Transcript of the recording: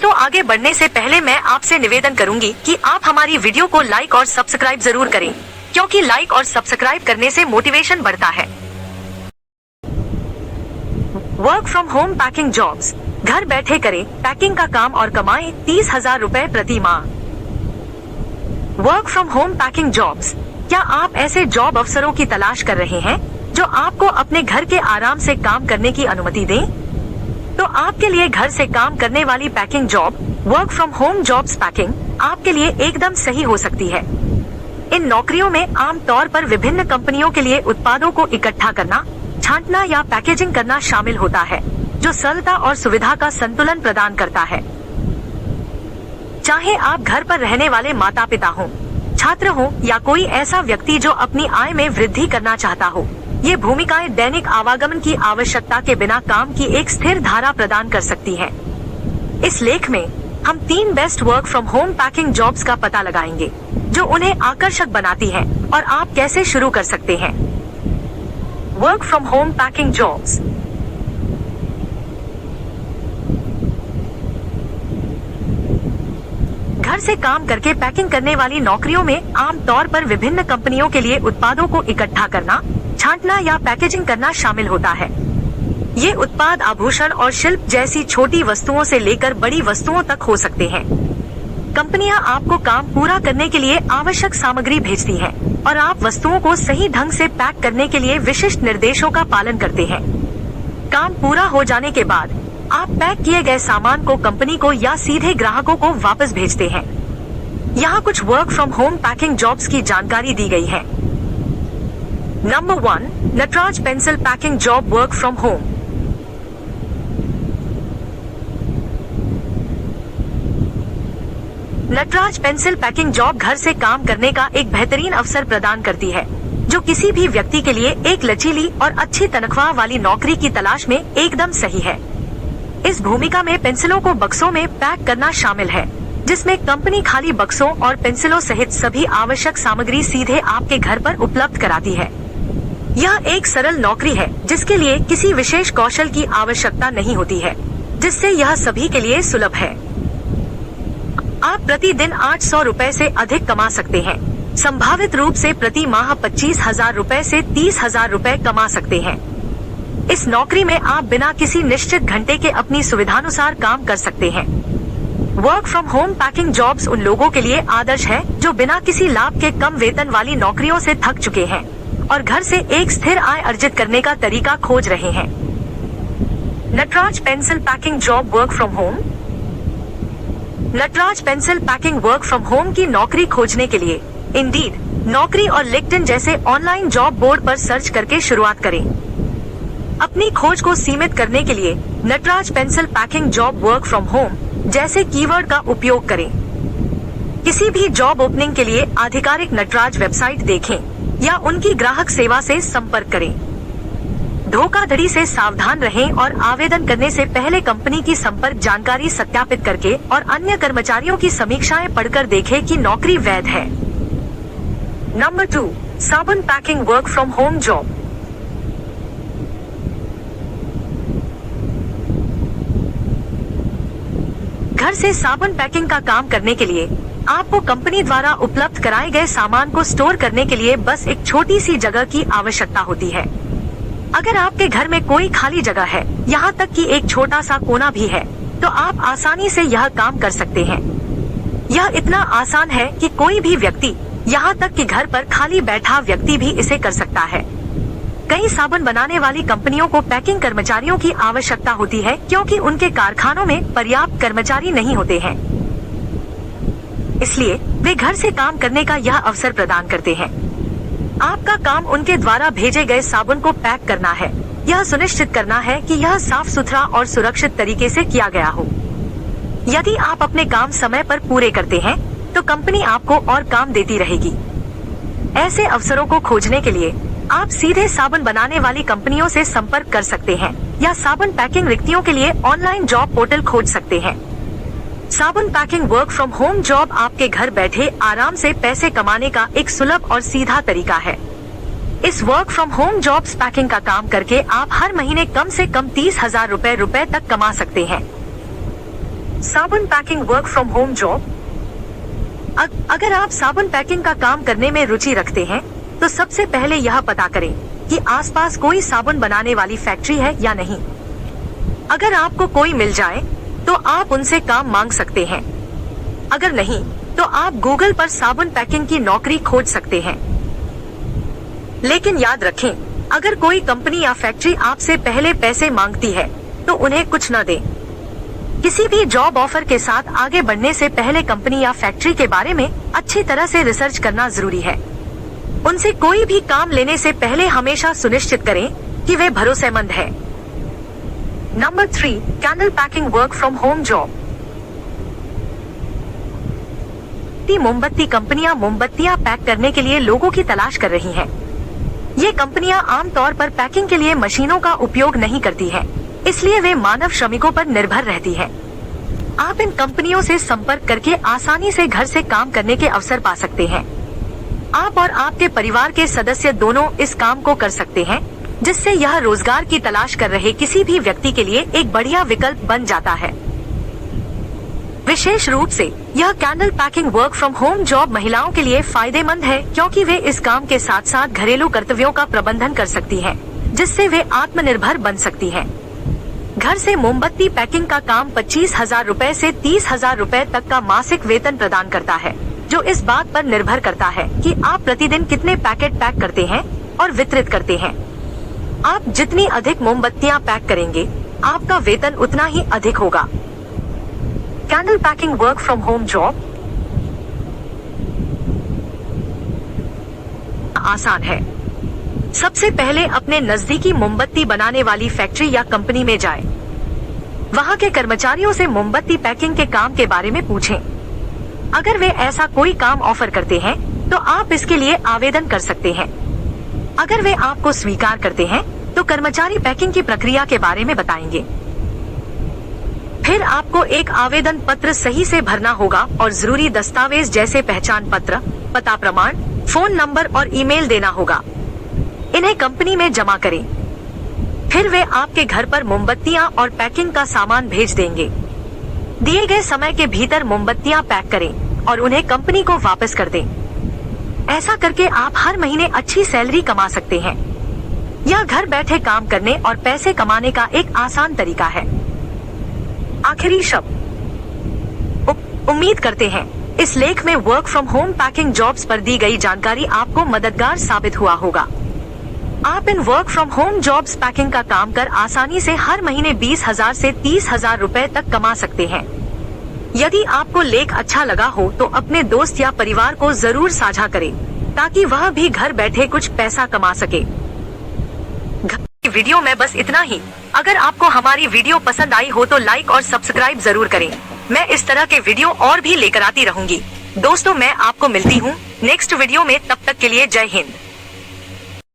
तो आगे बढ़ने से पहले मैं आपसे निवेदन करूंगी कि आप हमारी वीडियो को लाइक और सब्सक्राइब जरूर करें, क्योंकि लाइक और सब्सक्राइब करने से मोटिवेशन बढ़ता है। Work from home packing jobs. घर बैठे करें पैकिंग का काम और कमाएं 30,000 रुपए प्रति माह। Work from home packing jobs. क्या आप ऐसे जॉब अवसरों की तलाश कर रहे हैं जो आपको अपने घर के आराम से काम करने की अनुमति दें? तो आपके लिए घर से काम करने वाली packing job work from home jobs packing आपके लिए एकदम सही हो सकती है। इन नौकरियों में आमतौर पर विभिन्न कंपनियों के लिए उत्पादों को इकट्ठा करना, छांटना या पैकेजिंग करना शामिल होता है, जो सरलता और सुविधा का संतुलन प्रदान करता है। चाहे आप घर पर रहने वाले माता पिता हों, छात्र हों या कोई ऐसा व्यक्ति जो अपनी आय में वृद्धि करना चाहता हो, ये भूमिकाएं दैनिक आवागमन की आवश्यकता के बिना काम की एक स्थिर धारा प्रदान कर सकती हैं। इस लेख में हम 3 best work from home packing jobs का पता लगाएंगे जो उन्हें आकर्षक बनाती हैं और आप कैसे शुरू कर सकते हैं। Work from home packing jobs. घर से काम करके पैकिंग करने वाली नौकरियों में आमतौर पर विभिन्न कंपनियों के लिए उत्पादों को इकट्ठा करना, छांटना या पैकेजिंग करना शामिल होता है। ये उत्पाद आभूषण और शिल्प जैसी छोटी वस्तुओं से लेकर बड़ी वस्तुओं तक हो सकते हैं। कंपनियां आपको काम पूरा करने के लिए आवश्यक सामग्री भेजती हैं और आप वस्तुओं को सही ढंग से पैक करने के लिए विशिष्ट निर्देशों का पालन करते हैं। काम पूरा हो जाने के बाद आप पैक किए गए सामान को कंपनी को या सीधे ग्राहकों को वापस भेजते हैं। यहाँ कुछ work from home packing jobs की जानकारी दी गई है। Number 1, Nataraj pencil packing job work from home. Nataraj pencil packing job घर से काम करने का एक बेहतरीन अवसर प्रदान करती है, जो किसी भी व्यक्ति के लिए एक लचीली और अच्छी तनख्वाह वाली नौकरी की तलाश में एकदम सही है। इस भूमिका में पेंसिलों को बक्सों में पैक करना शामिल है, जिसमें कंपनी खाली बक्सों और पेंसिलों सहित सभी आवश्यक सामग्री सीधे आपके घर पर उपलब्ध कराती है। यह एक सरल नौकरी है जिसके लिए किसी विशेष कौशल की आवश्यकता नहीं होती है, जिससे यह सभी के लिए सुलभ है। आप प्रतिदिन 800 रुपए से अधिक कमा सकते हैं। संभावित रूप से प्रति माह 25,000 रुपए से 30,000 रुपए कमा सकते हैं। इस नौकरी में आप बिना किसी निश्चित घंटे के अपनी सुविधानुसार काम कर सकते हैं। Work from home packing jobs उन लोगों के लिए आदर्श है जो बिना किसी लाभ के कम वेतन वाली नौकरियों से थक चुके हैं और घर से एक स्थिर आय अर्जित करने का तरीका खोज रहे हैं। Nataraj pencil packing job work from home. Nataraj pencil packing work from home की नौकरी खोजने के लिए इंडीड, नौकरी और लिंक्डइन जैसे ऑनलाइन जॉब बोर्ड पर सर्च करके शुरुआत करें। अपनी खोज को सीमित करने के लिए Nataraj pencil packing job work from home जैसे कीवर्ड का उपयोग करें। किसी भी जॉब ओपनिंग के लिए आधिकारिक नटराज वेबसाइट देखें या उनकी ग्राहक सेवा से संपर्क करें। धोखाधड़ी से सावधान रहें और आवेदन करने से पहले कंपनी की संपर्क जानकारी सत्यापित करके और अन्य कर्मचारियों की समीक्षाएं पढ़कर देखें कि नौकरी वैध है। नंबर 2, साबुन packing work from home job. घर से साबुन पैकिंग का काम करने के लिए आपको कंपनी द्वारा उपलब्ध कराए गए सामान को स्टोर करने के लिए बस एक छोटी सी जगह की आवश्यकता होती है। अगर आपके घर में कोई खाली जगह है, यहाँ तक कि एक छोटा सा कोना भी है, तो आप आसानी से यह काम कर सकते हैं। यह इतना आसान है कि कोई भी व्यक्ति, यहाँ तक कि घर पर खाली बैठा व्यक्ति भी इसे कर सकता है। कई साबुन बनाने वाली कंपनियों को पैकिंग कर्मचारियों की आवश्यकता होती है क्योंकि उनके कारखानों में पर्याप्त कर्मचारी नहीं होते हैं। इसलिए वे घर से काम करने का यह अवसर प्रदान करते हैं। आपका काम उनके द्वारा भेजे गए साबुन को पैक करना है। यह सुनिश्चित करना है कि यह साफ सुथरा और सुरक्षित तरीके से किया गया हो। यदि आप अपने काम समय पर पूरे करते हैं, तो कंपनी आपको और काम देती रहेगी। ऐसे अवसरों को खोजने के लिए आप सीधे साबुन बनाने वाली कंपनियों से संपर्क कर सकते हैं या साबुन पैकिंग रिक्तियों के लिए ऑनलाइन जॉब पोर्टल खोज सकते हैं। साबुन packing work from home job आपके घर बैठे आराम से पैसे कमाने का एक सुलभ और सीधा तरीका है। इस work from home jobs packing का काम करके आप हर महीने कम से कम 30,000 रुपए तक कमा सकते हैं। साबुन packing work from home job. अगर आप साबुन पैकिंग का काम करने में रुचि रखते हैं तो सबसे पहले यह पता करें कि आसपास कोई साबुन बनाने वाली फैक्ट्री है या नहीं। अगर आपको कोई मिल जाए तो आप उनसे काम मांग सकते हैं। अगर नहीं तो आप गूगल पर साबुन पैकिंग की नौकरी खोज सकते हैं। लेकिन याद रखें, अगर कोई कंपनी या फैक्ट्री आपसे पहले पैसे मांगती है तो उन्हें कुछ न दें। किसी भी जॉब ऑफर के साथ आगे बढ़ने से पहले कंपनी या फैक्ट्री के बारे में अच्छी तरह से रिसर्च करना जरूरी है। उनसे कोई भी काम लेने से पहले हमेशा सुनिश्चित करें कि वे भरोसेमंद है। Number 3, candle packing work from home job. मोमबत्ती कंपनियां मोमबत्तियां पैक करने के लिए लोगों की तलाश कर रही हैं। ये कंपनियां आमतौर पर पैकिंग के लिए मशीनों का उपयोग नहीं करती हैं, इसलिए वे मानव श्रमिकों पर निर्भर रहती हैं। आप इन कंपनियों से संपर्क करके आसानी से घर से काम करने के अवसर पा सकते हैं। आप और आपके परिवार के सदस्य दोनों इस काम को कर सकते हैं, जिससे यह रोजगार की तलाश कर रहे किसी भी व्यक्ति के लिए एक बढ़िया विकल्प बन जाता है। विशेष रूप से यह candle packing work from home job महिलाओं के लिए फायदेमंद है, क्योंकि वे इस काम के साथ साथ घरेलू कर्तव्यों का प्रबंधन कर सकती हैं, जिससे वे आत्मनिर्भर बन सकती हैं। घर से मोमबत्ती पैकिंग का काम 25,000 रूपए से 30,000 रूपए तक का मासिक वेतन प्रदान करता है, जो इस बात पर निर्भर करता है कि आप प्रतिदिन कितने पैकेट पैक करते हैं और वितरित करते हैं। आप जितनी अधिक मोमबत्तियां पैक करेंगे, आपका वेतन उतना ही अधिक होगा। Candle packing work from home job आसान है। सबसे पहले अपने नजदीकी मोमबत्ती बनाने वाली फैक्ट्री या कंपनी में जाएं। वहां के कर्मचारियों से मोमबत्ती पैकिंग के काम के बारे में पूछें। अगर वे ऐसा कोई काम ऑफर करते हैं तो आप इसके लिए आवेदन कर सकते हैं। अगर वे आपको स्वीकार करते हैं तो कर्मचारी पैकिंग की प्रक्रिया के बारे में बताएंगे। फिर आपको एक आवेदन पत्र सही से भरना होगा और जरूरी दस्तावेज जैसे पहचान पत्र, पता प्रमाण, फोन नंबर और ईमेल देना होगा। इन्हें कंपनी में जमा करें। फिर वे आपके घर पर मोमबत्तियां और पैकिंग का सामान भेज देंगे। दिए गए समय के भीतर मोमबत्तियां पैक करें और उन्हें कंपनी को वापस कर दें। ऐसा करके आप हर महीने अच्छी सैलरी कमा सकते हैं। यह घर बैठे काम करने और पैसे कमाने का एक आसान तरीका है। आखिरी शब्द। उम्मीद करते हैं इस लेख में work from home packing jobs पर दी गई जानकारी आपको मददगार साबित हुआ होगा। आप in work from home jobs packing का काम कर आसानी से हर महीने 20,000 से 30,000 रूपए तक कमा सकते हैं। यदि आपको लेख अच्छा लगा हो तो अपने दोस्त या परिवार को जरूर साझा करें, ताकि वह भी घर बैठे कुछ पैसा कमा सके। वीडियो में बस इतना ही। अगर आपको हमारी वीडियो पसंद आई हो तो लाइक और सब्सक्राइब जरूर करें। मैं इस तरह के वीडियो और भी लेकर आती रहूंगी। दोस्तों, मैं आपको मिलती हूँ नेक्स्ट वीडियो में। तब तक के लिए जय हिंद।